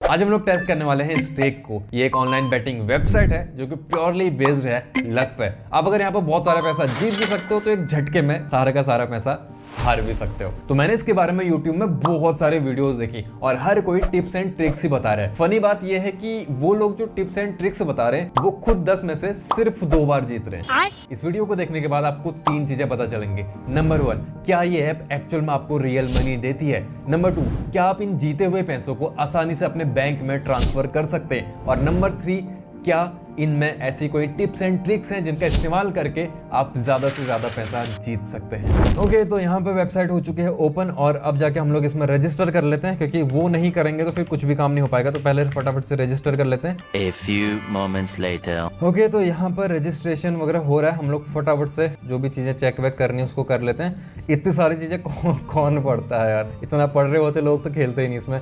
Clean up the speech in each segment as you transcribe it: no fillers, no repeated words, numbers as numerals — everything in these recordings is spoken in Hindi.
आज हम लोग टेस्ट करने वाले हैं स्टेक को। ये एक ऑनलाइन बेटिंग वेबसाइट है जो कि प्योरली बेस्ड है लक पे। आप अगर यहाँ पर बहुत सारा पैसा जीत भी सकते हो तो एक झटके में सारा का सारा पैसा हार भी सकते हो। तो मैंने इसके बारे में YouTube में बहुत सारे वीडियोस देखी और हर कोई टिप्स एंड ट्रिक्स ही बता रहा है। फनी बात यह है कि वो लोग जो टिप्स एंड ट्रिक्स बता रहे हैं वो खुद 10 में से सिर्फ 2 बार जीत रहे हैं। इस वीडियो को देखने के बाद आपको 3 चीजें पता चलेंगी। नंबर 1, क्या ये ऐप एक्चुअल में आपको रियल मनी देती है। नंबर 2, क्या आप इन जीते हुए पैसों को आसानी से अपने बैंक में ट्रांसफर कर सकते हैं। और नंबर 3, क्या इनमें ऐसी कोई टिप्स एंड ट्रिक्स हैं जिनका इस्तेमाल करके आप ज्यादा से ज्यादा पैसा जीत सकते हैं। ओके, तो यहाँ पे वेबसाइट हो चुकी है ओपन और अब जाके हम लोग इसमें रजिस्टर कर लेते हैं, क्योंकि वो नहीं करेंगे तो फिर कुछ भी काम नहीं हो पाएगा। तो पहले फटाफट से रजिस्टर कर लेते हैं। A few moments later. Okay, तो यहाँ पर रजिस्ट्रेशन वगैरह हो रहा है। हम लोग फटाफट से जो भी चीजें चेक वेक करनी है उसको कर लेते हैं। इतनी सारी चीजें कौन पढ़ता है यार, इतना पढ़ रहे होते लोग तो खेलते ही नहीं इसमें।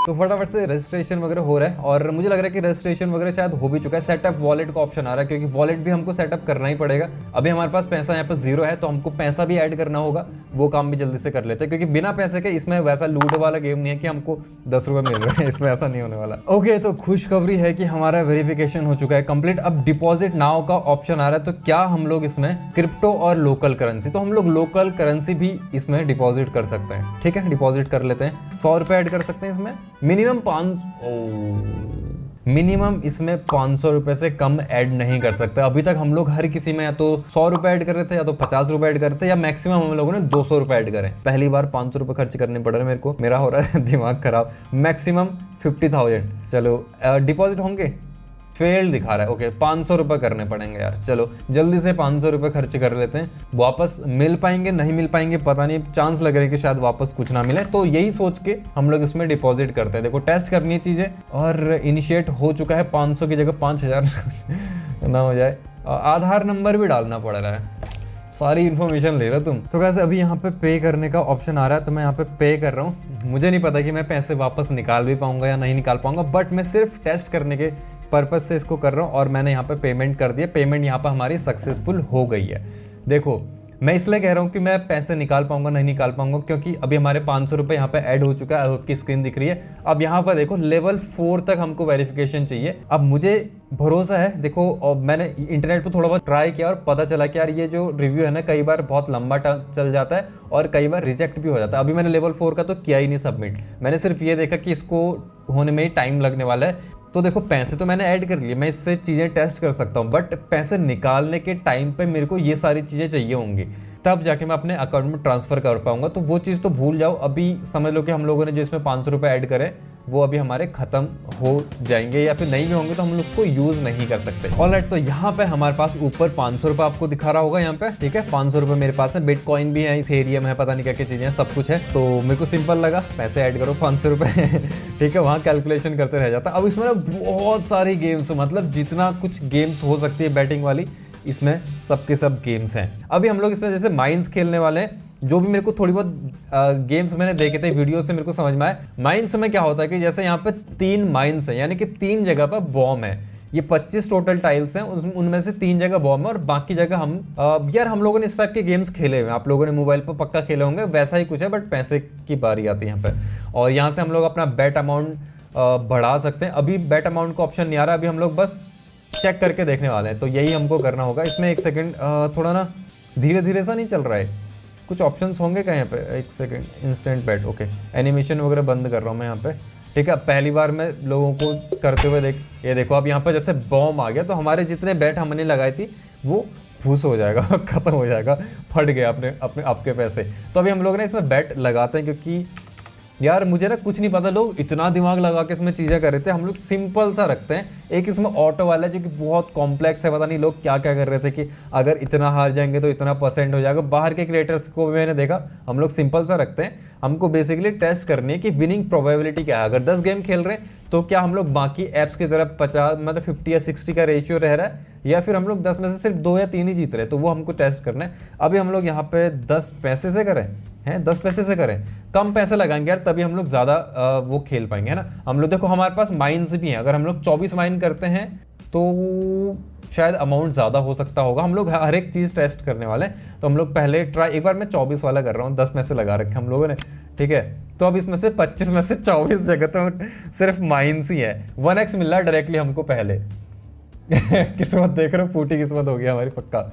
तो फटाफट से रजिस्ट्रेशन वगैरह हो रहा है और मुझे लग रहा है कि रजिस्ट्रेशन वगैरह शायद हो भी चुका है। सेटअप वॉलेट का ऑप्शन आ रहा है, क्योंकि वॉलेट भी हमको सेटअप करना ही पड़ेगा। अभी हमारे पास पैसा यहाँ पर 0 है तो हमको पैसा भी ऐड करना होगा। वो काम भी जल्दी से कर लेते हैं, क्योंकि बिना पैसे के इसमें वैसा लूट वाला गेम नहीं है कि हमको 10 रुपये मिल रहे हैं। इसमें ऐसा नहीं होने वाला। ओके, तो खुशखबरी है कि हमारा वेरिफिकेशन हो चुका है कंप्लीट। अब डिपॉजिट नाउ का ऑप्शन आ रहा है। तो क्या हम लोग इसमें क्रिप्टो और लोकल करेंसी, तो हम लोग लोकल करेंसी भी इसमें डिपॉजिट कर सकते हैं। ठीक है, डिपॉजिट कर लेते हैं। 100 रुपये ऐड कर सकते हैं इसमें। मिनिमम इसमें 500 रुपए से कम ऐड नहीं कर सकते। अभी तक हम लोग हर किसी में या तो 100 रुपए ऐड कर रहे थे या तो 50 रुपए ऐड करते, या मैक्सिमम हम लोगों ने 200 रुपए ऐड करे। पहली बार 500 रुपए खर्च करने पड़ रहे मेरे को, मेरा हो रहा है दिमाग खराब। मैक्सिमम 50,000। चलो डिपॉजिट होंगे, फेल दिखा रहा है। ओके, 500 रुपए करने पड़ेंगे यार। चलो जल्दी से 500 रुपए खर्च कर लेते हैं। वापस मिल पाएंगे नहीं मिल पाएंगे पता नहीं, चांस लग रहे हैं कि शायद वापस कुछ ना मिले। तो यही सोच के हम लोग इसमें डिपॉजिट करते हैं। देखो टेस्ट करनी है चीजें और इनिशिएट हो चुका है। 500 की जगह 5000 ना हो जाए। आधार नंबर भी डालना पड़ रहा है। सारी इन्फॉर्मेशन ले रहे हो तुम। तो कैसे अभी यहाँ पे पे करने का ऑप्शन आ रहा है, तो मैं यहाँ पे पे कर रहा हूँ। मुझे नहीं पता कि मैं पैसे वापस निकाल भी पाऊंगा या नहीं निकाल पाऊंगा, बट मैं सिर्फ टेस्ट करने के पर्पस से इसको कर रहा हूँ और मैंने यहाँ पे पेमेंट कर दिया। पेमेंट यहाँ पे हमारी सक्सेसफुल हो गई है। देखो मैं इसलिए कह रहा हूँ कि मैं पैसे निकाल पाऊंगा नहीं निकाल पाऊंगा, क्योंकि अभी हमारे 500 रुपये यहाँ पे ऐड हो चुका है। आपकी स्क्रीन दिख रही है। अब यहाँ पर देखो लेवल 4 तक हमको वेरिफिकेशन चाहिए। अब मुझे भरोसा है, देखो और मैंने इंटरनेट पर थोड़ा बहुत ट्राई किया और पता चला कि यार ये जो रिव्यू है ना कई बार बहुत लंबा चल जाता है और कई बार रिजेक्ट भी हो जाता है। अभी मैंने लेवल 4 का तो किया ही नहीं सबमिट। मैंने सिर्फ ये देखा कि इसको होने में ही टाइम लगने वाला है। तो देखो पैसे तो मैंने ऐड कर लिए, मैं इससे चीज़ें टेस्ट कर सकता हूँ, बट पैसे निकालने के टाइम पे मेरे को ये सारी चीज़ें चाहिए होंगी, तब जाके मैं अपने अकाउंट में ट्रांसफ़र कर पाऊंगा। तो वो चीज़ तो भूल जाओ। अभी समझ लो कि हम लोगों ने जो इसमें 500 रुपये ऐड करे वो अभी हमारे ख़त्म हो जाएंगे, या फिर नहीं भी होंगे तो हम उसको यूज़ नहीं कर सकते। ऑलराइट, तो यहाँ पे हमारे पास ऊपर 500 रुपये आपको दिखा रहा होगा यहाँ पे। ठीक है, 500 रुपये मेरे पास है। बिटकॉइन भी है, इथेरियम है, पता नहीं क्या क्या चीज़ें हैं, सब कुछ है। तो मेरे को सिंपल लगा पैसे ऐड करो 500 रुपये। ठीक है, वहाँ कैलकुलेशन करते रह जाता। अब इसमें ना बहुत सारी गेम्स, मतलब जितना कुछ गेम्स हो सकती है बैटिंग वाली, इसमें सबके सब गेम्स हैं। अभी हम लोग इसमें जैसे माइंस खेलने वाले हैं। जो भी मेरे को थोड़ी बहुत गेम्स मैंने देखे थे वीडियो से, मेरे को समझ में आया। माइंस में क्या होता है कि जैसे यहाँ पे 3 माइंस हैं, यानी कि 3 जगह पर बॉम्ब है। ये 25 टोटल टाइल्स हैं, उनमें से 3 जगह बॉम्ब है और बाकी जगह हम यार हम लोगों ने इस टाइप के गेम्स खेले हुए हैं। आप लोगों ने मोबाइल पर पक्का खेले होंगे, वैसा ही कुछ है, बट पैसे की बारी आती है यहाँ पे। और यहाँ से हम लोग अपना बेट अमाउंट बढ़ा सकते हैं। अभी बेट अमाउंट का ऑप्शन नहीं आ रहा, अभी हम लोग बस चेक करके देखने वाले हैं। तो यही हमको करना होगा। इसमें एक सेकेंड, थोड़ा ना धीरे धीरे सा नहीं चल रहा है। कुछ ऑप्शंस होंगे क्या यहाँ पे? एक सेकेंड, इंस्टेंट बेट। ओके, एनिमेशन वगैरह बंद कर रहा हूँ मैं यहाँ पे। ठीक है, पहली बार मैं लोगों को करते हुए ये देखो अब यहाँ पर जैसे बॉम्ब आ गया, तो हमारे जितने बेट हमने लगाई थी वो फूस हो जाएगा, खत्म हो जाएगा, फट गया अपने आपके पैसे। तो अभी हम लोग ना इसमें बेट लगाते हैं, क्योंकि यार मुझे ना कुछ नहीं पता, लोग इतना दिमाग लगा के इसमें चीज़ें कर रहे थे। हम लोग सिंपल सा रखते हैं। एक इसमें ऑटो वाला है जो कि बहुत कॉम्प्लेक्स है, पता नहीं लोग क्या क्या कर रहे थे कि अगर इतना हार जाएंगे तो इतना % हो जाएगा। बाहर के क्रिएटर्स को भी मैंने देखा, हम लोग सिंपल सा रखते हैं। हमको बेसिकली टेस्ट करनी है कि विनिंग प्रोबेबिलिटी क्या है। अगर 10 गेम खेल रहे हैं तो क्या हम लोग बाकी ऐप्स की तरफ 50 मतलब 50 या 60 का रेशियो रह रहा है, या फिर हम लोग 10 में से सिर्फ 2 या 3 ही जीत रहे हैं। तो वो हमको टेस्ट करना है। अभी हम लोग यहाँ पे 10 पैसे से करें हैं, 10 पैसे से करें, कम पैसे लगाएंगे यार, तभी हम लोग ज़्यादा वो खेल पाएंगे, है ना। हम लोग देखो हमारे पास माइंस भी हैं। अगर हम लोग 24 माइन करते हैं तो शायद अमाउंट ज़्यादा हो सकता होगा। हम लोग हर एक चीज़ टेस्ट करने वाले हैं। तो हम लोग पहले ट्राई, एक बार मैं 24 वाला कर रहा हूँ, 10 में से लगा रखे हम लोगों ने। ठीक है। तो अब इसमें से 25 में से 24 जगह तो सिर्फ माइंस ही है। 1x मिल रहा है डायरेक्टली हमको पहले। किस्मत देख रहे हो, फूटी किस्मत हो गया हमारी पक्का।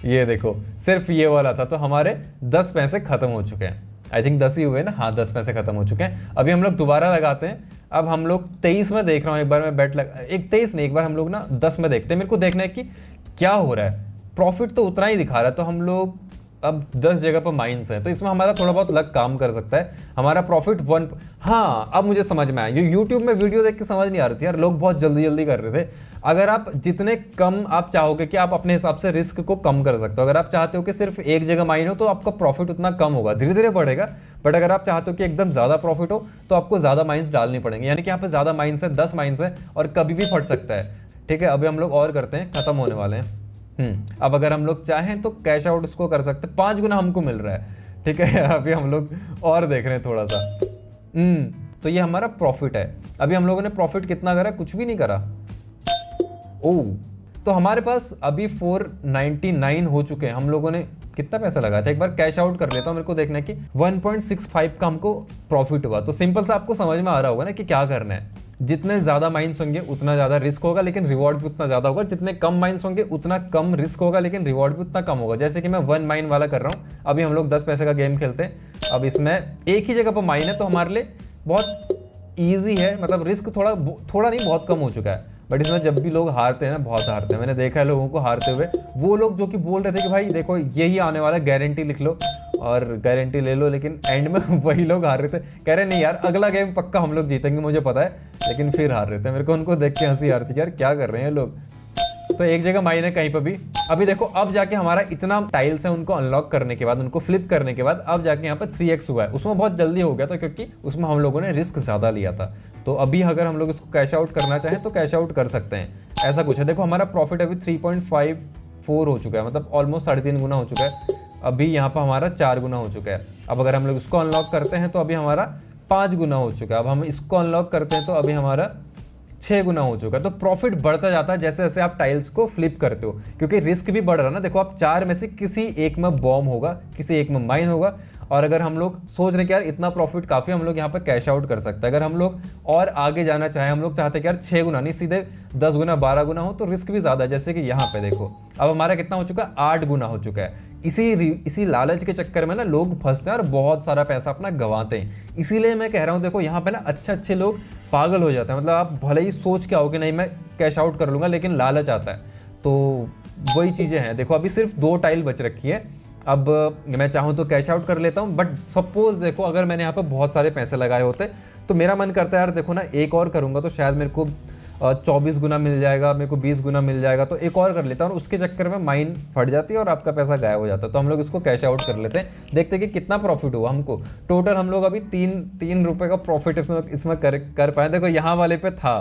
ये देखो सिर्फ ये वाला था, तो हमारे 10 पैसे खत्म हो चुके हैं। आई थिंक 10 ही हुए ना, हाँ 10 पैसे खत्म हो चुके हैं। अभी हम लोग दोबारा लगाते हैं। अब हम लोग 23 में देख रहा हूँ, एक बार मैं बेट एक 23 नहीं, एक बार हम लोग ना 10 में देखते हैं। मेरे को देखना है कि क्या हो रहा है। प्रॉफिट तो उतना ही दिखा रहा है, तो हम लोग अब 10 जगह पर माइनस है, तो इसमें हमारा थोड़ा बहुत लक काम कर सकता है। हमारा प्रॉफिट 1, हाँ अब मुझे समझ में आया। ये यूट्यूब में वीडियो देख के समझ नहीं आ रही थी यार, लोग बहुत जल्दी जल्दी कर रहे थे। अगर आप जितने कम आप चाहोगे कि आप अपने हिसाब से रिस्क को कम कर सकते हो। अगर आप चाहते हो कि सिर्फ एक जगह माइन हो तो आपका प्रॉफिट उतना कम होगा, धीरे धीरे बढ़ेगा। बट अगर आप चाहते हो कि एकदम ज़्यादा प्रॉफिट हो तो आपको ज़्यादा माइंस डालनी पड़ेंगे। यानी कि यहाँ पे ज़्यादा माइंस है, 10 माइंस है और कभी भी फट सकता है। ठीक है, अभी हम लोग और करते हैं, खत्म होने वाले हैं। अब अगर हम लोग चाहें तो कैश आउट उसको कर सकते हैं, 5 गुना हमको मिल रहा है। ठीक है, अभी हम लोग और देख रहे हैं थोड़ा सा। तो ये हमारा प्रॉफिट है। अभी हम लोगों ने प्रॉफिट कितना करा, कुछ भी नहीं करा। ओह, तो हमारे पास अभी 499 हो चुके हैं। हम लोगों ने कितना पैसा लगाया था, एक बार कैश आउट कर लेता हूं, मेरे को देखना है कि 1.65 का हमको प्रॉफिट हुआ। तो सिंपल सा आपको समझ में आ रहा होगा ना कि क्या करना है। जितने ज़्यादा माइंस होंगे उतना ज़्यादा रिस्क होगा, लेकिन रिवॉर्ड भी उतना ज़्यादा होगा। जितने कम माइंस होंगे उतना कम रिस्क होगा, लेकिन रिवॉर्ड भी उतना कम होगा। जैसे कि मैं 1 माइन वाला कर रहा हूँ। अभी हम लोग 10 पैसे का गेम खेलते हैं। अब इसमें एक ही जगह पर माइन है, तो हमारे लिए बहुत ईजी है। मतलब रिस्क थोड़ा नहीं, बहुत कम हो चुका है। बट इसमें जब भी लोग हारते हैं ना, बहुत हारते हैं, मैंने देखा है लोगों को हारते हुए। वो लोग जो कि बोल रहे थे कि भाई देखो यही आने वाला है, गारंटी लिख लो और गारंटी ले लो, लेकिन एंड में वही लोग हार रहे थे। कह रहे नहीं यार अगला गेम पक्का हम लोग जीतेंगे, मुझे पता है, लेकिन फिर हार रहे थे। मेरे को उनको देख के हंसी आ रही थी यार, क्या कर रहे हैं लोग। तो एक जगह माइन है कहीं पर भी। अभी देखो, अब जाके हमारा इतना टाइल्स है, उनको अनलॉक करने के बाद, उनको फ्लिप करने के बाद अब जाके यहाँ पे 3x हुआ है। उसमें बहुत जल्दी हो गया था क्योंकि उसमें हम लोगों ने रिस्क ज़्यादा लिया था। तो अभी अगर हम लोग इसको कैश आउट करना चाहें तो कैश आउट कर सकते हैं। ऐसा कुछ है। देखो हमारा प्रॉफिट अभी 3.54 हो चुका है, मतलब ऑलमोस्ट 3.5 गुना हो चुका है। अभी यहाँ पर हमारा 4 गुना हो चुका है। अब अगर हम लोग इसको अनलॉक करते हैं तो अभी हमारा 5 गुना हो चुका है। अब हम इसको अनलॉक करते हैं तो अभी हमारा 6 गुना हो चुका है। तो प्रॉफिट बढ़ता जाता है जैसे जैसे आप टाइल्स को फ्लिप करते हो, क्योंकि रिस्क भी बढ़ रहा है ना। देखो आप 4 में से किसी एक में बॉम्ब होगा, किसी एक में माइन होगा। और अगर हम लोग सोच रहे हैं कि यार इतना प्रॉफिट काफ़ी, हम लोग यहाँ पे कैश आउट कर सकते हैं। अगर हम लोग और आगे जाना चाहें, हम लोग चाहते हैं कि यार 6 गुना नहीं, सीधे 10 गुना 12 गुना हो, तो रिस्क भी ज़्यादा है। जैसे कि यहाँ पे देखो अब हमारा कितना हो चुका है, 8 गुना हो चुका है। इसी लालच के चक्कर में ना लोग फंसते हैं और बहुत सारा पैसा अपना गंवाते हैं। इसीलिए मैं कह रहा हूँ, देखो यहाँ पे ना अच्छे लोग पागल हो जाते हैं। मतलब आप भले ही सोच के आओ कि नहीं मैं कैश आउट कर लूँगा, लेकिन लालच आता है। तो वही चीज़ें हैं। देखो अभी सिर्फ 2 टाइल बच रखी है। अब मैं चाहूँ तो कैश आउट कर लेता हूँ, बट सपोज देखो अगर मैंने यहाँ पर बहुत सारे पैसे लगाए होते तो मेरा मन करता है यार देखो ना एक और करूँगा तो शायद मेरे को 24 गुना मिल जाएगा, मेरे को 20 गुना मिल जाएगा, तो एक और कर लेता हूँ। और उसके चक्कर में माइन फट जाती है और आपका पैसा गायब हो जाता है। तो हम लोग इसको कैश आउट कर लेते हैं, देखते हैं कि कितना प्रॉफिट हुआ हमको। टोटल हम लोग अभी 3 रुपये का प्रॉफिट इसमें कर पाए। देखो यहाँ वाले पे था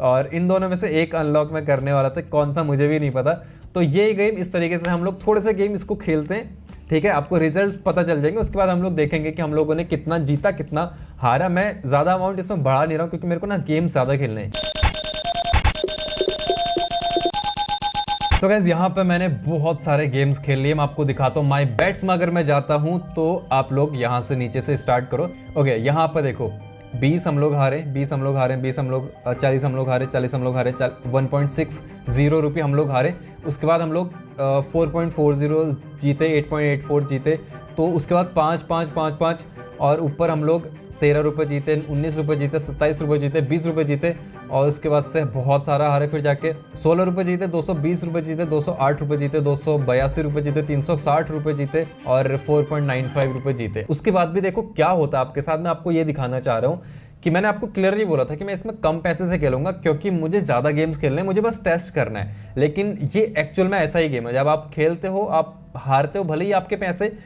और इन दोनों में से एक अनलॉक में करने वाला था, कौन सा मुझे भी नहीं पता। तो ये गेम इस तरीके से हम लोग थोड़े से गेम इसको खेलते हैं। ठीक है, आपको रिजल्ट पता चल जाएंगे। उसके बाद हम लोग देखेंगे कि हम लोगों ने कितना जीता कितना हारा। मैं ज़्यादा अमाउंट इसमें बढ़ा नहीं रहा हूँ क्योंकि मेरे को ना गेम ज़्यादा खेलने हैं। तो गाइस यहाँ पे मैंने बहुत सारे गेम्स खेल लिए। मैं आपको दिखाता हूँ माई बेट्स में अगर मैं जाता हूँ तो आप लोग यहाँ से नीचे से स्टार्ट करो। ओके, यहाँ पर देखो 20 हम लोग हारे, 20 हम लोग हारे, 20 हम लोग 40 हम लोग हारे, 40 हम लोग हारे, 1.60 रुपये हम लोग हारे। उसके बाद हम लोग 4.40 जीते, 8.84 जीते। तो उसके बाद 5 5 5 5 और ऊपर हम लोग 13 रुपये जीते, 19 रुपये जीते, 27 रुपये जीते, 20 रुपये जीते। और उसके बाद से बहुत सारा हारे, फिर जाके 16 रुपये जीते, 220 रुपये जीते, 208 रुपये जीते, 282 रुपये जीते, 360 रुपये जीते और 4.95 रुपये जीते। उसके बाद भी देखो क्या होता है आपके साथ। मैं आपको ये दिखाना चाह रहा हूँ कि मैंने आपको क्लियरली बोला था कि मैं इसमें कम पैसे से खेलूंगा क्योंकि मुझे ज़्यादा गेम्स खेलने हैं, मुझे बस टेस्ट करना है। लेकिन ये एक्चुअल में ऐसा ही गेम है, जब आप खेलते हो आप हारते हो, भले ही आपके पैसे,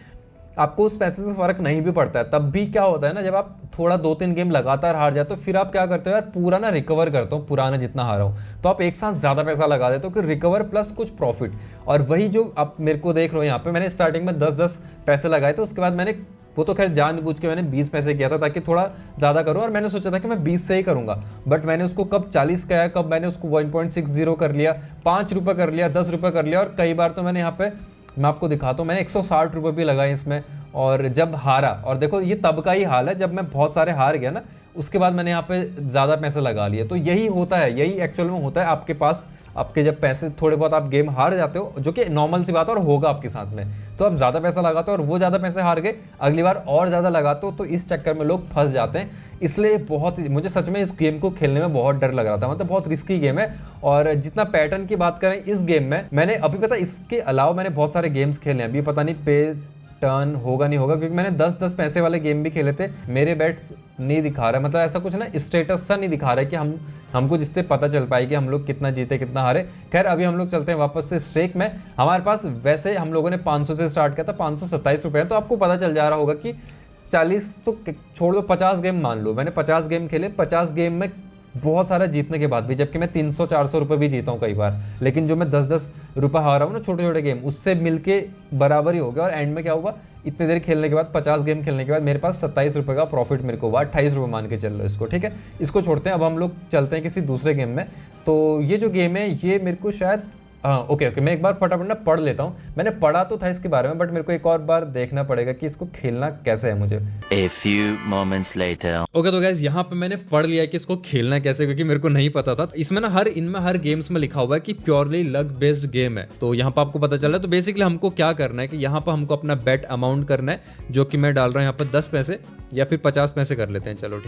आपको उस पैसे से फर्क नहीं भी पड़ता है। तब भी क्या होता है ना, जब आप थोड़ा 2-3 गेम लगातार हार जाते हो, फिर आप क्या करते हो यार, पूरा ना रिकवर करते हो, पुराना जितना हारा हो। तो आप एक साथ ज़्यादा पैसा लगा देते हो कि रिकवर प्लस कुछ प्रॉफिट। और वही जो आप मेरे को देख रहे हो यहाँ पे, मैंने स्टार्टिंग में 10-10 पैसे लगाए थे। उसके बाद मैंने वो तो खैर जानबूझ के मैंने 20 पैसे किया था ताकि थोड़ा ज़्यादा करूँ। और मैंने सोचा था कि मैं 20 से ही करूँगा, बट मैंने उसको कब 40 किया, कब मैंने उसको 1.60 कर लिया, 5 रुपये कर लिया, 10 रुपये कर लिया। और कई बार तो मैंने यहाँ पे, मैं आपको दिखाता हूँ, मैंने 160 रुपये भी लगाए इसमें। और जब हारा, और देखो ये तब का ही हाल है जब मैं बहुत सारे हार गया ना, उसके बाद मैंने यहाँ पे ज़्यादा पैसे लगा लिए। तो यही होता है, यही एक्चुअल में होता है आपके पास, आपके जब पैसे थोड़े बहुत आप गेम हार जाते हो, जो कि नॉर्मल सी बात है और होगा आपके साथ में, तो आप ज़्यादा पैसा लगाते हो और वो ज़्यादा पैसे हार गए, अगली बार और ज़्यादा लगाते हो, तो इस चक्कर में लोग फंस जाते हैं। इसलिए बहुत, मुझे सच में इस गेम को खेलने में बहुत डर लग रहा था, मतलब बहुत रिस्की गेम है। और जितना पैटर्न की बात करें इस गेम में, मैंने अभी पता इसके अलावा मैंने बहुत सारे गेम्स खेले हैं, अभी पता नहीं पे टर्न होगा नहीं होगा, क्योंकि मैंने 10-10 पैसे वाले गेम भी खेले थे। मेरे बेट्स नहीं दिखा रहा है, मतलब ऐसा कुछ ना स्टेटस सा नहीं दिखा रहा है कि हमको जिससे पता चल पाए कि हम लोग कितना जीते कितना हारे। खैर अभी हम लोग चलते हैं वापस से स्ट्रेक में। हमारे पास वैसे हम लोगों ने 500 से स्टार्ट किया था, 527 रुपये, तो आपको पता चल जा रहा होगा कि 40 तो छोड़ दो, 50 गेम मान लो, मैंने 50 गेम खेले। 50 गेम में बहुत सारा जीतने के बाद भी, जबकि मैं 300-400 रुपये भी जीता हूँ कई बार, लेकिन जो मैं 10-10 रुपये हारा हूँ ना छोटे छोटे गेम, उससे मिलके बराबर ही हो गया। और एंड में क्या हुआ, इतनी देर खेलने के बाद, 50 गेम खेलने के बाद मेरे पास 27 रुपये का प्रॉफिट मेरे को हुआ। 28 रुपये मान के चल रहा है इसको, ठीक है, इसको छोड़ते हैं। अब हम लोग चलते हैं किसी दूसरे गेम में। तो ये जो गेम है ये मेरे को शायद, हाँ ओके, मैं एक बार फटाफट ना पढ़ लेता हूँ। मैंने पढ़ा तो था इसके बारे में, बट मेरे को एक और बार देखना पड़ेगा कि इसको खेलना कैसे है मुझे। A few moments later. Okay तो गाइस यहाँ पे मैंने पढ़ लिया कि इसको खेलना कैसे, क्योंकि मेरे को नहीं पता था। इसमें ना इनमें हर गेम्स में लिखा हुआ है कि प्योरली लक बेस्ड गेम है, तो यहाँ पे आपको पता चल रहा है। तो बेसिकली हमको क्या करना है कि यहाँ पे हमको अपना बेट अमाउंट करना है, जो कि मैं डाल रहा हूँ यहाँ पे 10 पैसे या फिर 50 पैसे कर लेते हैं, चलो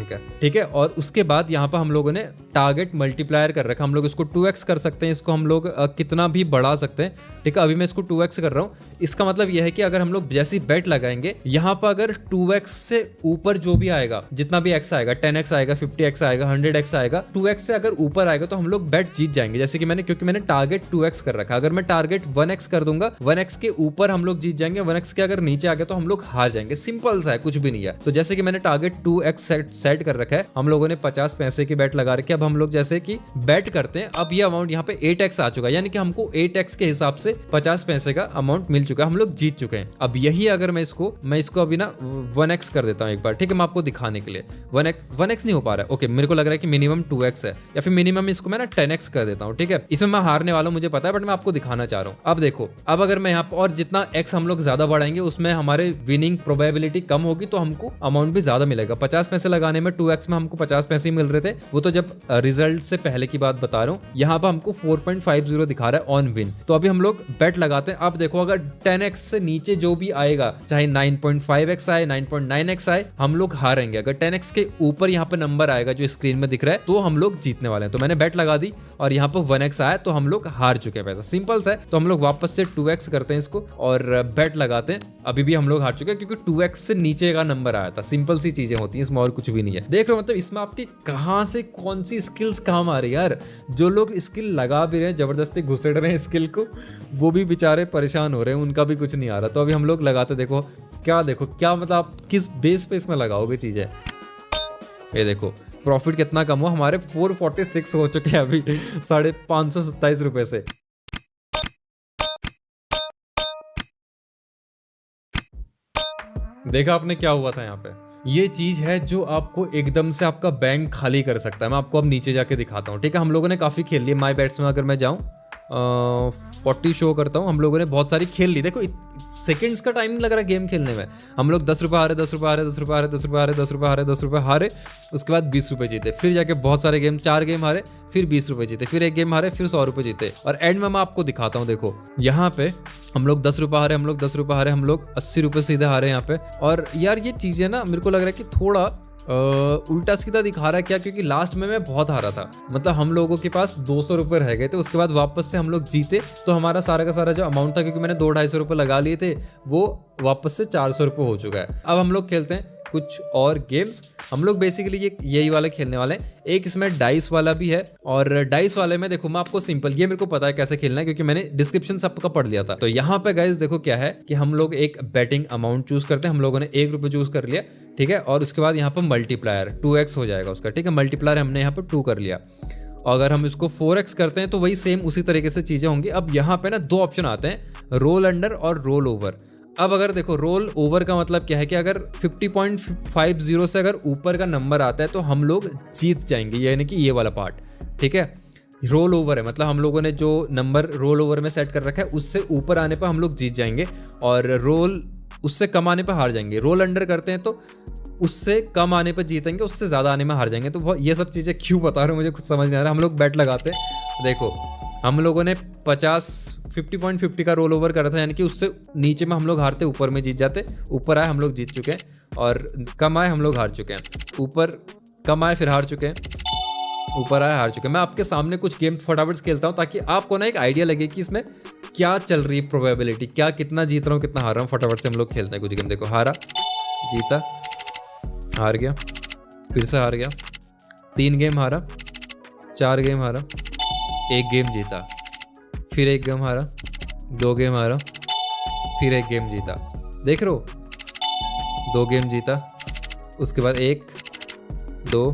ठीक है। और उसके बाद यहाँ पर हम लोगों ने टारगेट मल्टीप्लायर कर रखा, हम लोग इसको 2x कर सकते हैं, इसको हम लोग कितना भी बढ़ा सकते हैं, ठीक है। अभी मैं इसको 2x कर रहा हूँ। इसका मतलब यह है कि अगर हम लोग जैसी बेट लगाएंगे, यहाँ पर अगर 2x से ऊपर जो भी आएगा, जितना भी x आएगा, 10x आएगा, 50x आएगा, 100x आएगा, 2x से अगर ऊपर आएगा तो हम लोग बेट जीत जाएंगे। जैसे कि क्योंकि मैंने टारगेट 2x कर रखा, अगर मैं टारगेट 1x कर दूंगा, 1x के ऊपर हम लोग जीत जाएंगे, 1x के अगर नीचे आ गया तो हम लोग हार जाएंगे। सिंपल सा है, कुछ भी नहीं है। तो जैसे कि मैंने टारगेट 2x सेट कर रखा है, हम लोगों ने 50 पैसे की बेट लगा रखी है। अब हम लोग जैसे कि बेट करते हैं, अब ये अमाउंट यहाँ पे 8x आ चुका है, यानी कि हमको 8x के हिसाब से 50 पैसे का अमाउंट मिल चुका है, हम लोग जीत चुके हैं। अब यही अगर मैं इसको अभी ना 1x कर देता हूँ एक बार, ठीक है, मैं आपको दिखाने के लिए। 1x नहीं हो पा रहा है, ओके, मेरे को लग रहा है कि मिनिमम 2x है, या फिर मिनिमम इसको मैं ना 10x कर देता हूँ, ठीक है। इसमें मैं हारने वाला हूँ मुझे पता है, बट मैं आपको दिखाना चाह रहा हूँ। अब देखो, अब अगर मैं यहाँ पर और जितना x हम लोग ज्यादा बढ़ाएंगे उसमें हमारे विनिंग प्रोबेबिलिटी कम होगी, तो हमको अमाउंट भी ज्यादा मिलेगा। 50 पैसे लगाने में 2x में हमको 50 पैसे ही मिल रहे थे, वो तो जब रिजल्ट से पहले की बात बता रहा हूँ। यहाँ पर हमको 4.50 दिखा रहा है ऑन विन। तो अभी हम लोग बेट लगाते हैं। अब देखो, अगर 10x से नीचे जो भी आएगा, चाहे 9.5x आए, 9.9x आए, हम लोग हारेंगे। अगर 10x के ऊपर यहाँ पे नंबर आएगा जो स्क्रीन में दिख रहा है, तो हम लोग जीतने वाले हैं। तो मैंने बेट लगा दी और यहाँ पर 1x आया, तो हम लोग हार चुके हैं पैसा। सिंपल सा है। तो हम लोग वापस से 2x करते हैं इसको और बेट लगाते हैं। अभी भी हम लोग हार चुके हैं क्योंकि 2x से नीचे का नंबर आया था। सिंपल सी चीजें होती हैं इसमें, और कुछ भी नहीं है। देख रहे हो, मतलब इसमें आपकी कहां से कौन सी स्किल्स काम आ रही है यार। जो लोग स्किल लगा भी रहे हैं, जबरदस्ती घुसेड़ रहे हैं स्किल को, वो भी बेचारे परेशान हो रहे हैं, उनका भी कुछ नहीं आ रहा। तो अभी हम लोग लगाते, देखो क्या मतलब आप किस बेस पे इसमें लगाओगे चीजें। ये देखो प्रॉफिट कितना कम हुआ, हमारे 446 हो चुके हैं अभी 527 रुपए से। देखा आपने क्या हुआ था यहाँ पे। ये चीज है जो आपको एकदम से आपका बैंक खाली कर सकता है। मैं आपको अब नीचे जाके दिखाता हूँ, ठीक है। हम लोगों ने काफी खेल लिया। माई बेट्स में अगर मैं जाऊँ 40 शो करता हूँ, हम लोगों ने बहुत सारी खेल ली। देखो सेकंड्स का टाइम लग रहा है गेम खेलने में। हम लोग 10 रुपये हारे, 10 रुपये हारे, 10 रुपये हारे, 10 रुपये हारे, 10 रुपये हारे, 10 रुपये हारे, उसके बाद 20 रुपये जीते। फिर जाके बहुत सारे गेम, 4 गेम हारे, फिर 20 रुपये जीते, फिर एक गेम हारे, फिर 100 रुपये जीते। और एंड में मैं आपको दिखाता हूँ, देखो यहाँ पे हम लोग 10 रुपये हारे, हम लोग 10 रुपये हारे, हम लोग 80 रुपये सीधे हारे यहाँ पे। और यार ये चीज़ें ना मेरे को लग रहा है कि थोड़ा उल्टा सीधा दिखा रहा है क्या, क्योंकि लास्ट में मैं बहुत हारा था। मतलब हम लोगों के पास 200 रुपये रह गए थे, उसके बाद वापस से हम लोग जीते, तो हमारा सारा का सारा जो अमाउंट था, क्योंकि मैंने 200-250 रुपये लगा लिए थे, वो वापस से 400 रुपये हो चुका है। अब हम लोग खेलते हैं कुछ और गेम्स। हम लोग बेसिकली यही वाला खेलने वाले हैं। एक इसमें डाइस वाला भी है, और डाइस वाले में देखो मैं आपको सिंपल, ये मेरे को पता है कैसे खेलना है क्योंकि मैंने डिस्क्रिप्शन सबका पढ़ लिया था। तो यहाँ पे गाइस देखो क्या है कि हम लोग एक बैटिंग अमाउंट चूज करते हैं। हम लोगों ने 1 रुपये चूज कर लिया, ठीक है। और उसके बाद यहाँ पर मल्टीप्लायर 2x हो जाएगा उसका, ठीक है। मल्टीप्लायर हमने यहाँ पर 2 कर लिया। अगर हम इसको 4x करते हैं तो वही सेम उसी तरीके से चीजें होंगी। अब यहाँ पे ना 2 ऑप्शन आते हैं, रोल अंडर और रोल ओवर। अब अगर देखो रोल ओवर का मतलब क्या है कि अगर 50.50 से अगर ऊपर का नंबर आता है तो हम लोग जीत जाएंगे, यानी कि ये वाला पार्ट, ठीक है। रोल ओवर है मतलब हम लोगों ने जो नंबर रोल ओवर में सेट कर रखा है उससे ऊपर आने पर हम लोग जीत जाएंगे। और रोल उससे कम आने पर हार जाएंगे, रोल अंडर करते हैं तो उससे कम आने पर जीतेंगे, उससे ज़्यादा आने में हार जाएंगे। तो ये सब चीज़ें क्यों बता रहे हो मुझे खुद समझ नहीं आ रहा। हम लोग बेट लगाते हैं, देखो हम लोगों ने 50 का रोल ओवर करा था, यानी कि उससे नीचे में हम लोग हारते, ऊपर में जीत जाते। ऊपर आए हम लोग जीत चुके हैं, और कम आए हम लोग हार चुके हैं। ऊपर कम आए फिर हार चुके हैं, ऊपर आए हार चुके हैं। मैं आपके सामने कुछ गेम फटाफट खेलता हूँ ताकि आपको ना एक आइडिया लगे कि इसमें क्या चल रही है, प्रोबेबिलिटी क्या, कितना जीत रहा हूँ कितना हार रहा हूँ। फटाफट से हम लोग खेलते हैं कुछ गेम। देखो हारा, जीता, हार गया, फिर से हार गया, 3 गेम हारा, 4 गेम हारा, 1 गेम जीता, फिर 1 गेम हारा, 2 गेम हारा, फिर 1 गेम जीता। देख रहे हो, 2 गेम जीता, उसके बाद 1 2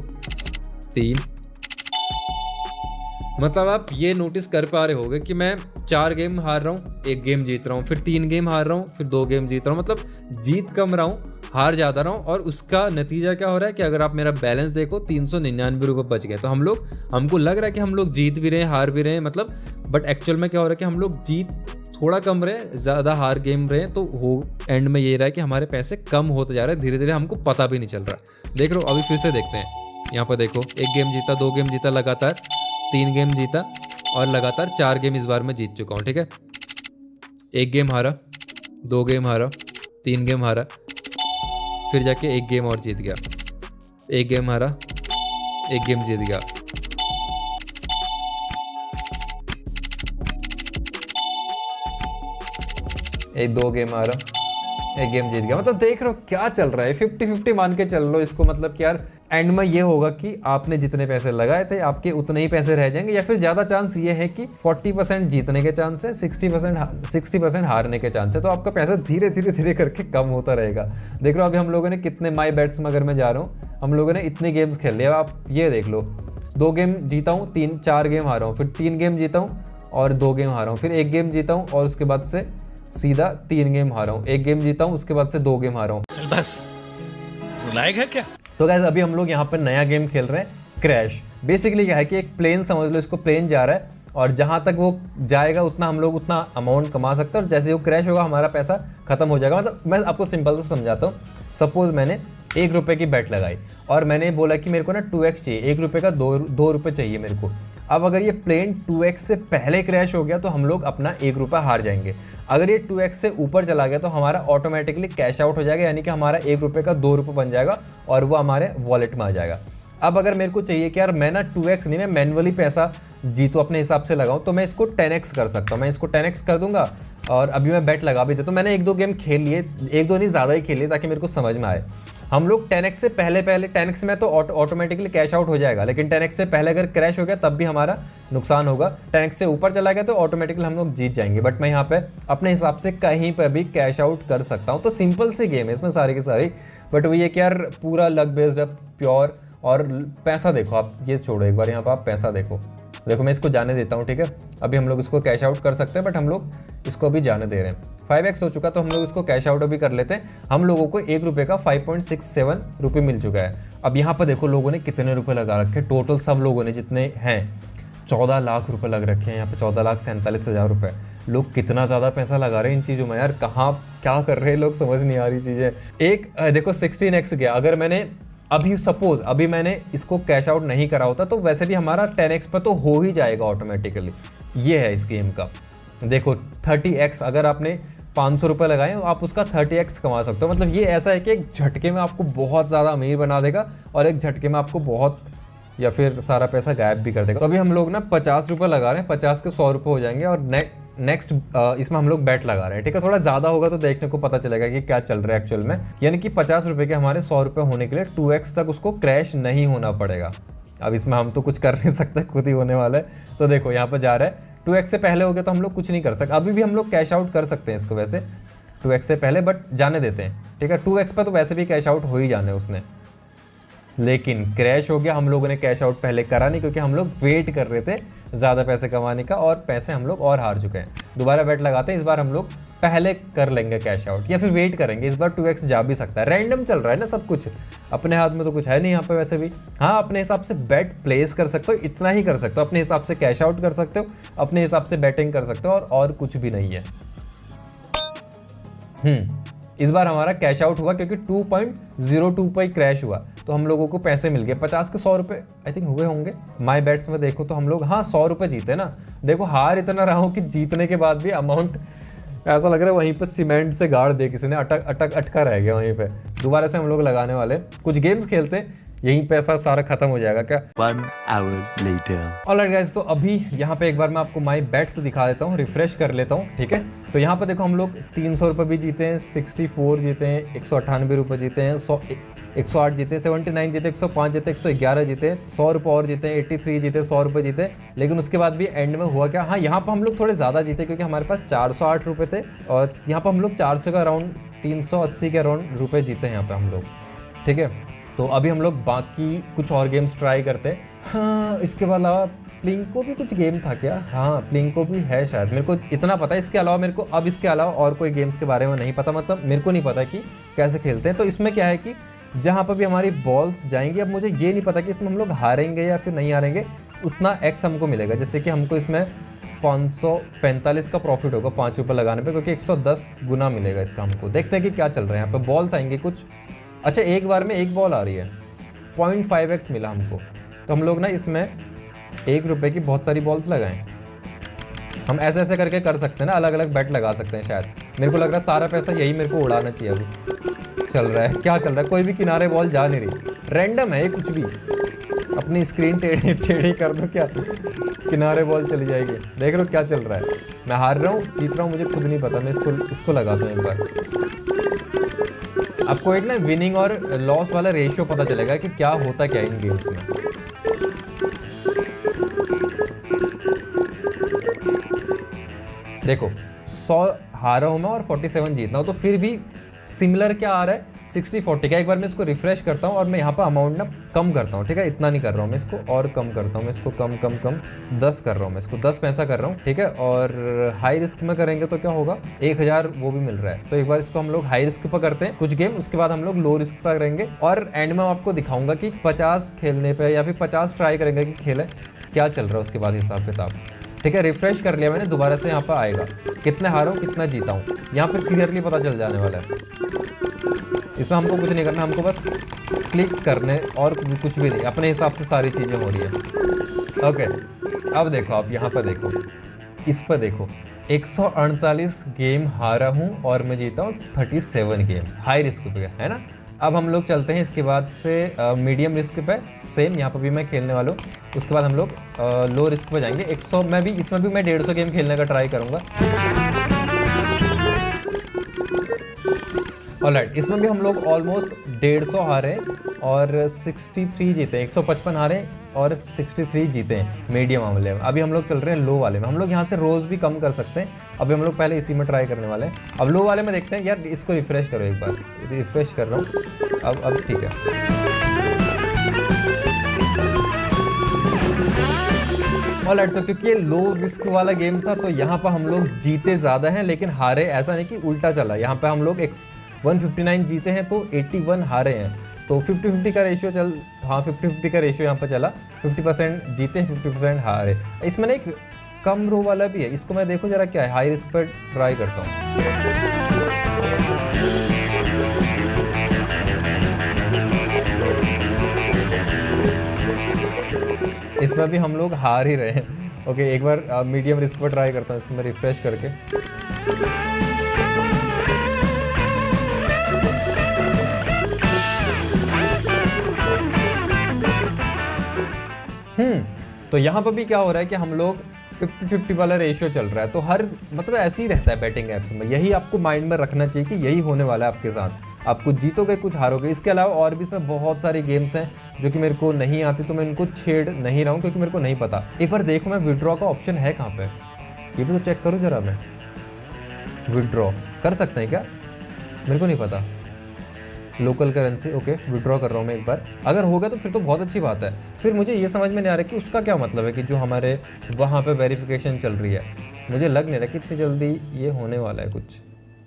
3। मतलब आप ये नोटिस कर पा रहे होगे कि मैं 4 गेम हार रहा हूँ, 1 गेम जीत रहा हूँ, फिर 3 गेम हार रहा हूँ, फिर 2 गेम जीत रहा हूँ। मतलब जीत कम रहा हूँ, हार ज़्यादा रहा हूँ, और उसका नतीजा क्या हो रहा है कि अगर आप मेरा बैलेंस देखो 399 रुपये बच गए। तो हमको लग रहा है कि हम लोग जीत भी रहे हैं, हार भी रहे हैं, मतलब बट एक्चुअल में क्या हो रहा है कि हम लोग जीत थोड़ा कम रहे, ज़्यादा हार गेम रहे। तो हो एंड में ये रहा है कि हमारे पैसे कम होते जा रहे हैं धीरे धीरे, हमको पता भी नहीं चल रहा। देख लो अभी फिर से देखते हैं, यहाँ पर देखो 1 गेम जीता, 2 गेम जीता लगातार, 3 गेम जीता, और लगातार 4 गेम इस बार मैं जीत चुका हूँ। ठीक है, 1 गेम हारा, 2 गेम हारा, 3 गेम हारा, फिर जाके 1 गेम और जीत गया, 1 गेम हारा, 1 गेम जीत गया। एक 2 गेम हारा, 1 गेम जीत गया। मतलब देख रहे हो क्या चल रहा है, 50-50 मान के चल लो इसको। मतलब कि यार एंड में ये होगा कि आपने जितने पैसे लगाए थे आपके उतने ही पैसे रह जाएंगे, या फिर ज़्यादा चांस ये है कि 40% जीतने के चांस है, 60% हारने के चांस है। तो आपका पैसा धीरे धीरे धीरे करके कम होता रहेगा। देख लो अभी हम लोगों ने कितने माई बेट्स में अगर मैं जा रहा हूँ, हम लोगों ने इतने गेम्स खेल लिए। आप ये देख लो, 2 गेम जीता हूँ, 4 गेम हारा हूँ, फिर 3 गेम जीता हूँ और 2 गेम हारा हूँ, फिर 1 गेम जीता हूँ और उसके बाद से सीधा 3 गेम हारा हूँ, 1 गेम जीता हूँ, उसके बाद से 2 गेम हारा हूँ। चल बस, रुलाएग है क्या? तो गाइस अभी हम लोग यहाँ पर नया गेम खेल रहे हैं, क्रैश। बेसिकली क्या है कि एक प्लेन समझ लो, इसको प्लेन जा रहा है और जहाँ तक वो जाएगा उतना हम लोग उतना अमाउंट कमा सकते हैं, और जैसे वो क्रैश होगा हमारा पैसा खत्म हो जाएगा। मतलब मैं आपको सिंपल से समझाता हूँ। सपोज मैंने 1 रुपये की बेट लगाई और मैंने बोला कि मेरे को ना 2x चाहिए, 1 रुपये का 2 रुपये चाहिए मेरे को। अब अगर ये प्लेन 2x से पहले क्रैश हो गया तो हम लोग अपना 1 रुपया हार जाएंगे। अगर ये 2x से ऊपर चला गया तो हमारा ऑटोमेटिकली कैश आउट हो जाएगा, यानी कि हमारा 1 रुपये का 2 रुपये बन जाएगा और वो हमारे वॉलेट में आ जाएगा। अब अगर मेरे को चाहिए कि यार मैं ना 2x नहीं, मैं मैनुअली पैसा जीतूँ अपने हिसाब से लगाऊँ, तो मैं इसको 10x कर सकता हूँ। मैं इसको 10x कर दूंगा और अभी मैं बेट लगा भी देता हूँ। मैंने 1-2 गेम खेल लिए, 1-2 नहीं ज़्यादा ही खेल लिए ताकि मेरे को समझ में आए। हम लोग 10x से पहले 10x में तो ऑटोमेटिकली कैश आउट हो जाएगा, लेकिन 10x से पहले अगर क्रैश हो गया तब भी हमारा नुकसान होगा। 10x से ऊपर चला गया तो ऑटोमेटिकली हम लोग जीत जाएंगे। बट मैं यहाँ पे अपने हिसाब से कहीं पर भी कैश आउट कर सकता हूँ। तो सिंपल सी गेम है इसमें सारी की सारी, बट वो ये कि यार पूरा लक बेस्ड है, प्योर। और पैसा देखो आप, ये छोड़ो एक बार यहाँ पर आप पैसा देखो मैं इसको जाने देता हूँ। ठीक है, अभी हम लोग इसको कैश आउट कर सकते हैं, बट हम लोग इसको अभी जाने दे रहे हैं। 5x हो चुका तो हम लोग इसको कैश आउट अभी कर लेते हैं। हम लोगों को 1 रुपये का 5.67 रुपये मिल चुका है। अब यहाँ पर देखो लोगों ने कितने रुपए लगा रखे हैं, टोटल सब लोगों ने जितने हैं 14 लाख रुपए लग रखे हैं यहाँ पे, 14,47,000 रुपये। लोग कितना ज़्यादा पैसा लगा रहे हैं इन चीज़ों में यार, कहाँ क्या कर रहे हैं लोग समझ नहीं आ रही चीज़ें। एक देखो 16x गया, अगर मैंने अभी सपोज अभी मैंने इसको कैश आउट नहीं करा होता तो वैसे भी हमारा 10x पर तो हो ही जाएगा ऑटोमेटिकली। ये है इस गेम का। देखो 30x, अगर आपने 500 रुपये लगाए आप उसका 30x कमा सकते हो। मतलब ये ऐसा है कि एक झटके में आपको बहुत ज़्यादा अमीर बना देगा और एक झटके में आपको बहुत या फिर सारा पैसा गायब भी कर देगा। तो अभी हम लोग ना 50 रुपये लगा रहे हैं, 50 के 100 रुपये हो जाएंगे और नेक्स्ट इसमें हम लोग बेट लगा रहे हैं। ठीक है, थोड़ा ज़्यादा होगा तो देखने को पता चलेगा कि क्या चल रहा है एक्चुअल में। यानी कि 50 रुपये के हमारे 100 रुपये होने के लिए 2x तक उसको क्रैश नहीं होना पड़ेगा। अब इसमें हम तो कुछ कर नहीं सकते, खुद ही होने वाला है। तो देखो यहाँ पर जा रहा है 2x से पहले हो गया तो हम लोग कुछ नहीं कर सकते। अभी भी हम लोग कैश आउट कर सकते हैं इसको वैसे 2x से पहले, बट जाने देते हैं। ठीक है, 2x पर तो वैसे भी कैश आउट हो ही जाने उसने, लेकिन क्रैश हो गया। हम लोगों ने कैश आउट पहले करा नहीं क्योंकि हम लोग वेट कर रहे थे ज़्यादा पैसे कमाने का, और पैसे हम लोग और हार चुके हैं। दोबारा बेट लगाते हैं, इस बार हम लोग पहले कर लेंगे कैश आउट या फिर वेट करेंगे। इस बार 2x जा भी सकता है, रैंडम चल रहा है ना सब कुछ, अपने हाथ में तो कुछ है नहीं यहाँ पे वैसे भी। हाँ, अपने हिसाब से बेट प्लेस कर सकते हो, इतना ही कर सकते हो। अपने हिसाब से कैश आउट कर सकते हो, अपने हिसाब से बैटिंग कर सकते हो, और कुछ भी नहीं है। इस बार हमारा कैश आउट हुआ क्योंकि 2.02 पर क्रैश हुआ, तो हम लोगों को पैसे मिल गए 50 के 100 रुपये आई थिंक हुए होंगे। माई बेट्स में देखो तो हम लोग 100 रुपये जीते ना। देखो हार इतना रहा हूँ कि जीतने के बाद भी अमाउंट ऐसा लग रहा है वहीं पर सीमेंट से गाड़ दे किसी ने, अटका रह गया वहीं पे। दोबारा से हम लोग लगाने वाले, कुछ गेम्स खेलते हैं, यही पैसा सारा खत्म हो जाएगा क्या। 1 hour later. ऑलराइट गाइस, तो अभी यहाँ पे एक बार मैं आपको माई बेट्स दिखा देता हूँ, रिफ्रेश कर लेता हूँ, ठीक है। तो यहाँ पे देखो हम लोग 300 रुपये भी जीते हैं, 64 जीते हैं, 198 रुपये जीते हैं, 108 जीते, 79 जीते, 105 जीते, 111 जीते, 100 रुपये और जीते, 83 जीते, 100 रुपये जीते। लेकिन उसके बाद भी एंड में हुआ क्या, हाँ यहाँ पर हम लोग थोड़े ज़्यादा जीते क्योंकि हमारे पास 408 रुपये थे और यहाँ पर हम लोग 400 का अराउंड 380 के अराउंड रुपये जीते हैं यहाँ पर हम लोग, ठीक है। तो अभी हम लोग बाकी कुछ और गेम्स ट्राई करते हैं। हाँ इसके अलावा प्लिंको भी कुछ गेम था क्या, हाँ प्लिंको भी है शायद, मेरे को इतना पता है। इसके अलावा मेरे को अब इसके अलावा और कोई गेम्स के बारे में नहीं पता, मतलब मेरे को नहीं पता कि कैसे खेलते हैं। तो इसमें क्या है कि जहाँ पर भी हमारी बॉल्स जाएंगी, अब मुझे ये नहीं पता कि इसमें हम लोग हारेंगे या फिर नहीं हारेंगे, उतना एक्स हमको मिलेगा। जैसे कि हमको इसमें 545 का प्रॉफिट होगा 5 रुपये लगाने पे, क्योंकि 110 गुना मिलेगा इसका हमको। देखते हैं कि क्या चल रहा है यहाँ पे। बॉल्स आएंगे कुछ, अच्छा एक बार में एक बॉल आ रही है, 0.5x मिला हमको। तो हम लोग ना इसमें 1 रुपये की बहुत सारी बॉल्स लगाएं। हम ऐसे ऐसे करके कर सकते हैं ना, अलग अलग बेट लगा सकते हैं शायद। मेरे को लग रहा है सारा पैसा यही मेरे को उड़ाना चाहिए। अभी चल रहा है, क्या चल रहा है, कोई भी किनारे बॉल जा नहीं रही, रैंडम है ये कुछ भी। अपनी स्क्रीन टेढ़ी कर दो क्या, किनारे बॉल चली जाएगी। देख लो क्या चल रहा है, मैं हार रहा हूँ जीत रहा हूँ मुझे खुद नहीं पता। मैं इसको लगाता हूँ एक बार, आपको एक ना विनिंग और लॉस वाला रेशियो पता चलेगा कि क्या होता क्या इन गेम्स में। देखो 100 हारा हूं मैं और 47 जीतना हूं, तो फिर भी सिमिलर क्या आ रहा है 60-40 का। एक बार मैं इसको रिफ्रेश करता हूं और मैं यहाँ पर अमाउंट ना कम करता हूं, ठीक है। इतना नहीं कर रहा हूं मैं इसको, और कम करता हूं मैं इसको, कम 10 कर रहा हूं मैं इसको, 10 पैसा कर रहा हूं, ठीक है। और हाई रिस्क में करेंगे तो क्या होगा, 1000 वो भी मिल रहा है। तो एक बार इसको हम लोग हाई रिस्क पर करते हैं कुछ गेम, उसके बाद हम लोग लो रिस्क पर करेंगे और एंड में आपको दिखाऊंगा कि 50 खेलने पर या फिर 50 ट्राई करेंगे कि खेलें क्या चल रहा है, उसके बाद हिसाब किताब, ठीक है। रिफ्रेश कर लिया मैंने, दोबारा से यहाँ पर आएगा कितने हारा हूँ कितना जीता हूँ, यहाँ पर क्लियरली पता चल जाने वाला है। इसमें हमको कुछ नहीं करना, हमको बस क्लिक्स करने और कुछ भी नहीं, अपने हिसाब से सारी चीज़ें हो रही है। ओके अब देखो आप यहाँ पर देखो, इस पर देखो 148 गेम हारा हूँ और मैं जीता हूँ 37 गेम्स, हाई रिस्क पे है ना। अब हम लोग चलते हैं इसके बाद से मीडियम रिस्क पे, सेम यहाँ पर भी मैं खेलने वाला हूँ। उसके बाद हम लोग लो रिस्क पे जाएंगे। 100 में भी, इसमें भी मैं 150 गेम खेलने का ट्राई करूँगा। ऑलराइट, इसमें भी हम लोग ऑलमोस्ट 150 हारे और 63 जीते, 155 हारे और 63 जीते हैं मीडियम वाले में। अभी हम लोग चल रहे हैं लो वाले में, हम लोग यहाँ से रोज़ भी कम कर सकते हैं। अभी हम लोग पहले इसी में ट्राई करने वाले हैं। अब लो वाले में देखते हैं यार, इसको रिफ्रेश करो एक बार, रिफ्रेश कर रहा हूँ अब ठीक है। ऑलराइट, तो क्योंकि ये लो रिस्क वाला गेम था तो यहाँ पर हम लोग जीते ज़्यादा हैं लेकिन हारे ऐसा नहीं कि उल्टा चला। यहाँ पर हम लोग 159 जीते हैं तो 81 हारे हैं, तो 50-50 का रेशियो चल, हाँ 50-50 का रेशियो यहाँ पर चला, 50% जीते 50% हारे। इसमें ना एक कम रो वाला भी है, इसको मैं देखो जरा क्या है, हाई रिस्क पर ट्राई करता हूँ। इसमें भी हम लोग हार ही रहे हैं। ओके एक बार मीडियम रिस्क पर ट्राई करता हूँ, इसको मैं रिफ्रेश करके। तो यहाँ पर भी क्या हो रहा है कि हम लोग 50-50 वाला रेशियो चल रहा है। तो हर मतलब ऐसे ही रहता है बैटिंग ऐप्स में, यही आपको माइंड में रखना चाहिए कि यही होने वाला है आपके साथ। आप कुछ जीतोगे कुछ हारोगे। इसके अलावा और भी इसमें बहुत सारी गेम्स हैं जो कि मेरे को नहीं आती, तो मैं इनको छेड़ नहीं रहा हूँ क्योंकि मेरे को नहीं पता। एक बार देखो मैं विड्रॉ का ऑप्शन है कहाँ पे, ये भी तो चेक करूँ जरा। मैं विड्रॉ कर सकते हैं क्या, मेरे को नहीं पता। लोकल करेंसी, ओके विड्रॉ कर रहा हूँ मैं एक बार। अगर होगा तो फिर तो बहुत अच्छी बात है। फिर मुझे ये समझ में नहीं आ रहा कि उसका क्या मतलब है कि जो हमारे वहाँ पे वेरिफिकेशन चल रही है, मुझे लग नहीं रहा कि इतनी जल्दी ये होने वाला है कुछ।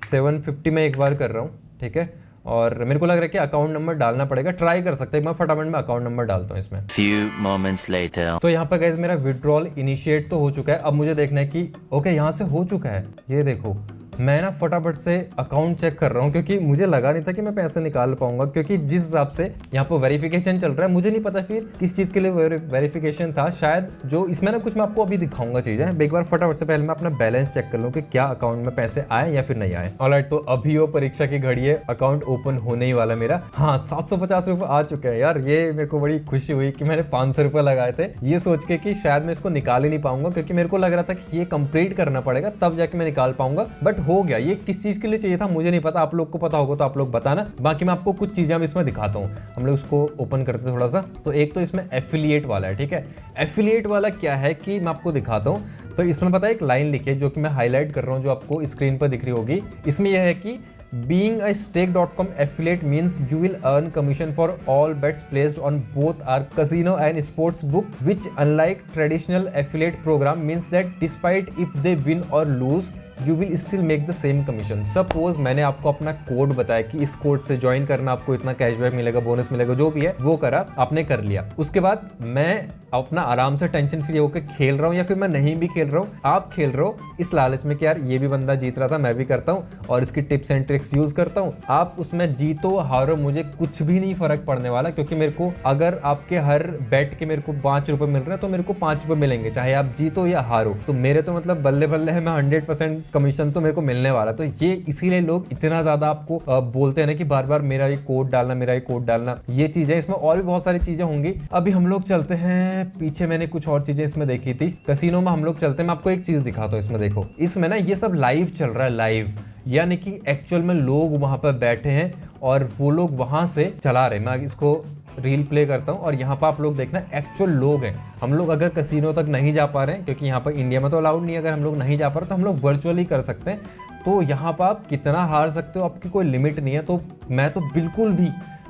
750 में एक बार कर रहा हूँ, ठीक है। और मेरे को लग रहा है कि अकाउंट नंबर डालना पड़ेगा, ट्राई कर सकते हैं। मैं फटाफट में अकाउंट नंबर डालता हूँ इसमें। Few moments later. तो यहाँ पर गाइस मेरा विड्रॉल इनिशिएट तो हो चुका है। अब मुझे देखना है कि ओके यहाँ से हो चुका है, ये देखो मैं ना फटाफट से अकाउंट चेक कर रहा हूँ क्योंकि मुझे लगा नहीं था कि मैं पैसे निकाल पाऊंगा, क्योंकि जिस हिसाब से यहाँ पर वेरिफिकेशन चल रहा है मुझे नहीं पता फिर किस चीज़ के लिए वेरिफिकेशन था। शायद जो इसमें ना कुछ मैं आपको अभी दिखाऊंगा चीज़ें, एक बार फटाफट से पहले मैं अपना बैलेंस चेक कर लूँ कि क्या अकाउंट में पैसे आए या फिर नहीं आए। ऑलराइट, तो अभी वो परीक्षा की घड़ी है, अकाउंट ओपन होने ही वाला मेरा। हाँ, 750 रुपये आ चुके हैं यार। ये मेरे को बड़ी खुशी हुई कि मैंने 500 रुपये लगाए थे ये सोच के कि शायद मैं इसको निकाल ही नहीं पाऊंगा, क्योंकि मेरे को लग रहा था कि ये कंप्लीट करना पड़ेगा तब जाके मैं निकाल पाऊंगा। बट हो गया। ये किस चीज के लिए चाहिए था मुझे नहीं पता, आप लोग को पता होगा तो आप लोग बताना। बाकी मैं आपको कुछ चीजें इसमें दिखाता हूँ। हम लोग उसको ओपन करते हैं थोड़ा सा। तो एक तो इसमें एफिलिएट वाला है, ठीक है। एफिलिएट वाला क्या है कि मैं आपको दिखाता हूँ। तो इसमें पता है एक लाइन लिखी है जो कि मैं हाईलाइट कर रहा हूँ, जो आपको स्क्रीन पर दिख रही होगी। इसमें यह है कि Being a stake.com affiliate means you will earn commission for all bets placed on both our casino and sports book, which unlike traditional affiliate program means that despite if they win or lose you will still make the same commission. Suppose मैंने आपको अपना कोड बताया कि इस कोड से ज्वाइन करना आपको इतना कैशबैक मिलेगा, बोनस मिलेगा, जो भी है वो करा, आपने कर लिया। उसके बाद मैं अपना आराम से टेंशन फ्री होकर खेल रहा हूँ, या फिर मैं नहीं भी खेल रहा हूँ, आप खेल रहे हो इस लालच में कि यार ये भी बंदा जीत रहा था मैं भी करता हूँ और इसकी टिप्स एंड ट्रिक्स यूज करता हूँ। आप उसमें जीतो हारो मुझे कुछ भी नहीं फर्क पड़ने वाला, क्योंकि मेरे को अगर आपके हर बैट के मेरे को 5 रुपए मिल रहे हैं तो मेरे को 5 रुपए मिलेंगे, चाहे आप जीतो या हारो। तो मेरे तो मतलब बल्ले बल्ले है, मैं 100% कमीशन तो मेरे को मिलने वाला। तो ये इसीलिए लोग इतना ज्यादा आपको बोलते हैं ना कि बार बार मेरा ये कोड डालना, मेरा ये कोड डालना। ये चीजें इसमें और भी बहुत सारी चीजें होंगी। अभी हम लोग चलते हैं पीछे, मैंने कुछ और चीजें इसमें देखी थी। कैसीनो में हम लोग चलते हैं, मैं आपको एक चीज दिखाता हूँ। इसमें देखो, इसमें ना ये सब लाइव चल रहा है, लाइव, यानी कि एक्चुअल में लोग वहां पर बैठे हैं और वो लोग वहां से चला रहे हैं। मैं इसको रील प्ले करता हूँ और यहाँ पर आप लोग देखना एक्चुअल लोग हैं। हम लोग अगर कैसीनो तक नहीं जा पा रहे हैं, क्योंकि यहाँ पर इंडिया में तो अलाउड नहीं है, अगर हम लोग नहीं जा पा रहे तो हम लोग वर्चुअली कर सकते हैं। तो यहाँ पर आप कितना हार सकते हो, आपकी कोई लिमिट नहीं है। तो मैं तो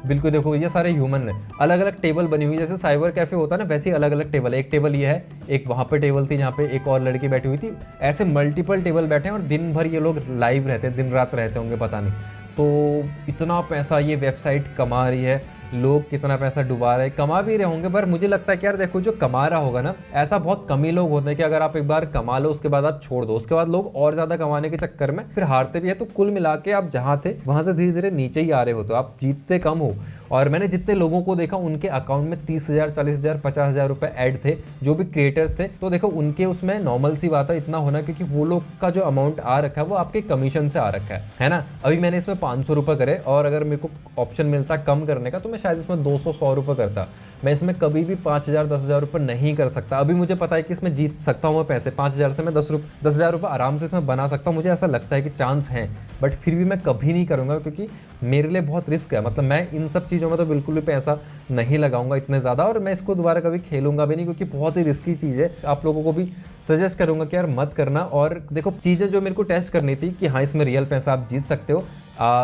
बिल्कुल देखो, ये सारे ह्यूमन है, अलग अलग टेबल बनी हुई, जैसे साइबर कैफे होता है ना, वैसे ही अलग अलग टेबल है। एक टेबल ये है, एक वहाँ पे टेबल थी जहाँ पे एक और लड़की बैठी हुई थी, ऐसे मल्टीपल टेबल बैठे हैं और दिन भर ये लोग लाइव रहते हैं, दिन रात रहते होंगे पता नहीं। तो इतना पैसा ये वेबसाइट कमा रही है, लोग कितना पैसा डुबा रहे हैं, कमा भी रहे होंगे। पर मुझे लगता है कि यार देखो, जो कमा रहा होगा ना, ऐसा बहुत कम ही लोग होते हैं कि अगर आप एक बार कमा लो उसके बाद आप छोड़ दो, उसके बाद लोग और ज्यादा कमाने के चक्कर में फिर हारते भी है। तो कुल मिला के आप जहाँ थे वहां से धीरे धीरे नीचे ही आ रहे हो, तो आप जीतते कम हो। और मैंने जितने लोगों को देखा उनके अकाउंट में 30,000, 40,000, 50,000 रुपए ऐड थे, जो भी क्रिएटर्स थे। तो देखो उनके उसमें नॉर्मल सी बात है इतना होना, क्योंकि वो लोग का जो अमाउंट आ रखा है वो आपके कमीशन से आ रखा है ना। अभी मैंने इसमें 500 रुपये करे, और अगर मेरे को ऑप्शन मिलता कम करने का तो मैं शायद इसमें 200-100 रुपये करता। मैं इसमें कभी भी 5,000, 10,000 रुपये नहीं कर सकता। अभी मुझे पता है कि इसमें जीत सकता हूँ मैं पैसे, 5,000 से मैं 10,000 रुपये आराम से इसमें बना सकता हूँ। मुझे ऐसा लगता है कि चांस हैं, बट फिर भी मैं कभी नहीं करूँगा, क्योंकि मेरे लिए बहुत रिस्क है। मतलब मैं इन सब चीज़ों में तो बिल्कुल भी पैसा नहीं लगाऊंगा इतने ज़्यादा, और मैं इसको दोबारा कभी खेलूंगा भी नहीं, क्योंकि बहुत ही रिस्की चीज़ है। आप लोगों को भी सजेस्ट करूंगा कि यार मत करना। और देखो, चीज़ें जो मेरे को टेस्ट करनी थी कि हाँ इसमें रियल पैसा आप जीत सकते हो,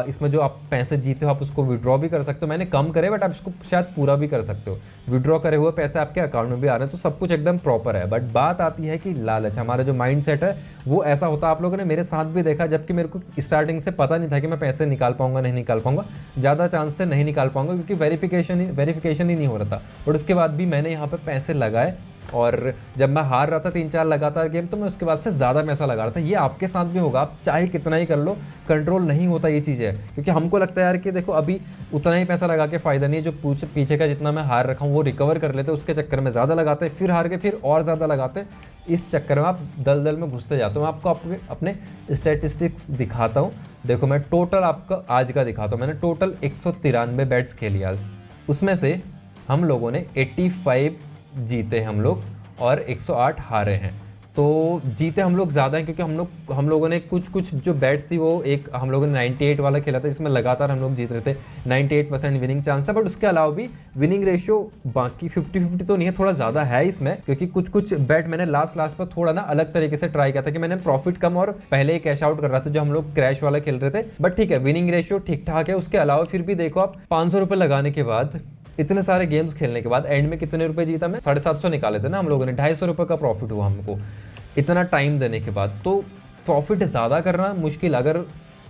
इसमें जो आप पैसे जीते हो आप उसको विड्रॉ भी कर सकते हो। मैंने कम करे बट आप इसको शायद पूरा भी कर सकते हो। विड्रॉ करे हुए पैसे आपके अकाउंट में भी आ रहे हैं, तो सब कुछ एकदम प्रॉपर है। बट बात आती है कि लालच, हमारा जो माइंडसेट है वो ऐसा होता है। आप लोगों ने मेरे साथ भी देखा, जबकि मेरे को स्टार्टिंग से पता नहीं था कि मैं पैसे निकाल पाऊंगा नहीं निकाल पाऊंगा, ज़्यादा चांस से नहीं निकाल पाऊंगा, क्योंकि वेरिफिकेशन ही नहीं हो रहा था। बट उसके बाद भी मैंने यहाँ पर पैसे लगाए, और जब मैं हार रहा था 3-4 लगातार गेम, तो मैं उसके बाद से ज़्यादा पैसा लगा रहा था। ये आपके साथ भी होगा, आप चाहे कितना ही कर लो, कंट्रोल नहीं होता ये चीज़ है। क्योंकि हमको लगता है यार कि देखो अभी उतना ही पैसा लगा के फ़ायदा नहीं है, जो पीछे का जितना मैं हार रखा हूँ वो रिकवर कर लेते हैं, उसके चक्कर में ज़्यादा लगाते हैं, फिर हार के फिर और ज़्यादा लगाते हैं। इस चक्कर में आप दलदल में घुसते जाते हो। मैं आपको अपने स्टैटिस्टिक्स दिखाता हूँ। देखो, मैं टोटल आपका आज का दिखाता हूँ। मैंने टोटल 193 बैट्स खेली आज, उसमें से हम लोगों ने 85 जीते हम लोग और 108 हारे हैं। तो जीते हम लोग ज़्यादा हैं, क्योंकि हम लोगों ने कुछ जो बैट्स थी वो एक हम लोगों ने 98 वाला खेला था, जिसमें लगातार हम लोग जीत रहे थे, 98% विनिंग चांस था। बट उसके अलावा भी विनिंग रेशियो बाकी 50-50 तो नहीं है, थोड़ा ज़्यादा है इसमें, क्योंकि कुछ बैट मैंने लास्ट पर थोड़ा ना अलग तरीके से ट्राई किया था कि मैंने प्रॉफिट कम और पहले ही कैश आउट कर रहा था, जो हम लोग क्रैश वाला खेल रहे थे। बट ठीक है, विनिंग रेशियो ठीक ठाक है। उसके अलावा फिर भी देखो, आप 500 रुपये लगाने के बाद, इतने सारे गेम्स खेलने के बाद एंड में कितने रुपए जीता मैं? 750 निकाले थे ना हम लोगों ने, 250 रुपये का प्रॉफिट हुआ हमको इतना टाइम देने के बाद। तो प्रॉफिट ज़्यादा करना मुश्किल, अगर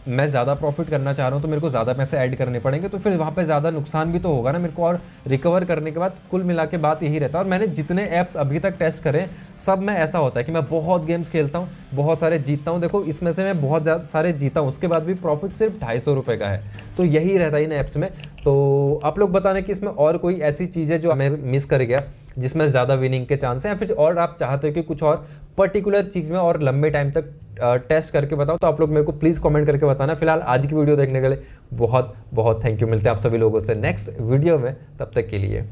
मैं ज़्यादा प्रॉफिट करना चाह रहा हूँ तो मेरे को ज़्यादा पैसे ऐड करने पड़ेंगे, तो फिर वहाँ पे ज़्यादा नुकसान भी तो होगा ना मेरे को। और रिकवर करने के बाद कुल मिला के बात यही रहता है। और मैंने जितने ऐप्स अभी तक टेस्ट करे सब में ऐसा होता है कि मैं बहुत गेम्स खेलता हूँ, बहुत सारे जीतता हूँ। देखो इसमें से मैं बहुत ज़्यादा सारे जीता हूँ, उसके बाद भी प्रॉफिट सिर्फ 250 रुपये का है। तो यही रहता है इन ऐप्स में। तो आप लोग बताने कि इसमें और कोई ऐसी चीज़ है जो मैं मिस कर गया जिसमें ज़्यादा विनिंग के चांस हैं, या फिर और आप चाहते हो कि कुछ और पर्टिकुलर चीज़ में और लंबे टाइम तक टेस्ट करके बताओ, तो आप लोग मेरे को प्लीज़ कमेंट करके बताना। फिलहाल आज की वीडियो देखने के लिए बहुत बहुत थैंक यू। मिलते हैं आप सभी लोगों से नेक्स्ट वीडियो में, तब तक के लिए